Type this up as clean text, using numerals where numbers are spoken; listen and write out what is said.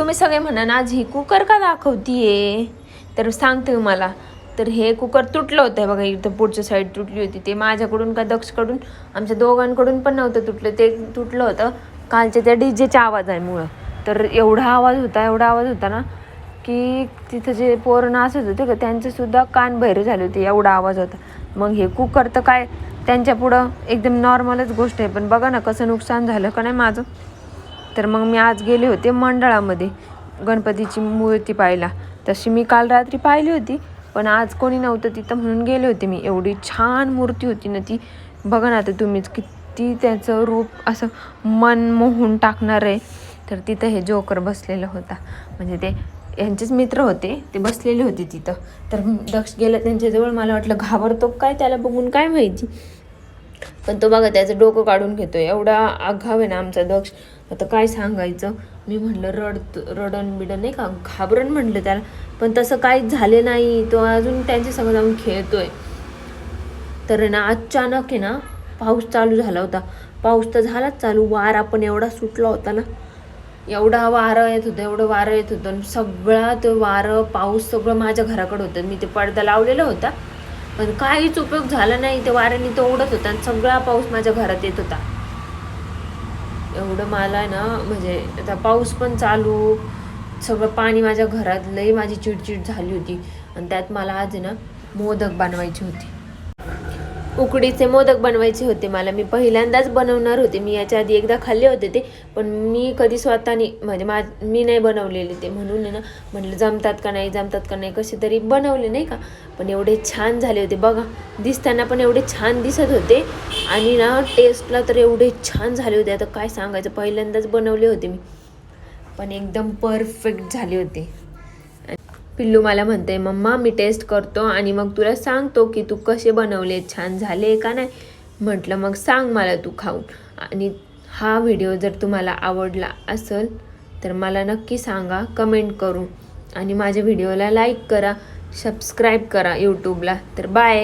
तुम्ही सगळे म्हणा आज ही कुकर का दाखवतीये, तर सांगते मला. तर हे कुकर तुटलं होतं बघा, इथं पुढच्या साईड तुटली होती. ते माझ्याकडून का दक्षकडून, आमच्या दोघांकडून पण नव्हतं तुटलं, ते तुटलं होतं कालच्या त्या डीजेच्या आवाजामुळं. तर एवढा आवाज होता ना की तिथं जे पोरं नाचत होते का त्यांचेसुद्धा कान बहिरे झाले होते, एवढा आवाज होता. मग हे कुकर तर काय त्यांच्या पुढं एकदम नॉर्मलच गोष्ट आहे, पण बघा ना कसं नुकसान झालं का नाही माझं. तर मग मी आज गेले होते मंडळामध्ये गणपतीची मूर्ती पाहायला. तशी मी काल रात्री पाहिली होती, पण आज कोणी नव्हतं तिथं म्हणून गेले होते मी. एवढी छान मूर्ती होती ना ती, बघा ना आता तुम्हीच, किती त्याचं रूप असं मन मोहून टाकणार आहे. तर तिथं हे जोकर बसलेला होता, म्हणजे ते यांचेच मित्र होते, ते बसलेले होते तिथं. तर दक्ष गेला त्यांच्याजवळ, मला वाटलं घाबरतो काय त्याला बघून काय माहिती, पण तो बघा त्याचं डोकं काढून घेतोय. एवढा आघाव आहे ना आमचा दक्ष, आता काय सांगायचं. मी म्हटलं रडण बिडण नाही का, घाबरण म्हटलं त्याला, पण तसं काहीच झाले नाही. तो अजून त्यांच्या संग जाऊन खेळतोय. तर ना अचानक आहे ना पाऊस चालू झाला होता. पाऊस तर झालाच चालू, वारा पण एवढा सुटला होता ना, एवढं वारं येत होतं. सगळा तो वारं पाऊस सगळं माझ्या घराकडे होतं. मी ते पडदा लावलेला होता, पण काहीच उपयोग झाला नाही. ते वाऱ्याने तो उडत होता आणि सगळा पाऊस माझ्या घरात येत होता. एवढं मला ना, म्हणजे आता पाऊस पण चालू, सगळं पाणी माझ्या घरात, लई माझी चिडचिड झाली होती. आणि त्यात मला आज आहे ना मोदक बनवायची होती, उकडीचे मोदक बनवायचे होते मला. मी पहिल्यांदाच बनवणार होते. मी याच्या आधी एकदा खाल्ले होते ते, पण मी कधी स्वतःने म्हणजे मी नाही बनवलेले ते, म्हणून ना म्हटलं जमतात का नाही कसे तरी बनवले नाही का. पण एवढे छान झाले होते बघा, दिसताना पण एवढे छान दिसत होते आणि ना टेस्टला तर एवढे छान झाले होते. आता काय सांगायचं, पहिल्यांदाच बनवले होते मी, पण एकदम परफेक्ट झाले होते. पिल्लू मला म्हणते मम्मा मी टेस्ट करतो आणि मग तुला सांगतो की तू कसे बनवले, छान झाले का नाही. म्हटलं मग सांग मला तू खाऊन. आणि हा व्हिडिओ जर तुम्हाला आवडला असेल तर मला नक्की सांगा कमेंट करून, आणि माझ्या व्हिडिओला लाईक करा, सबस्क्राईब करा यूट्यूबला. तर बाय.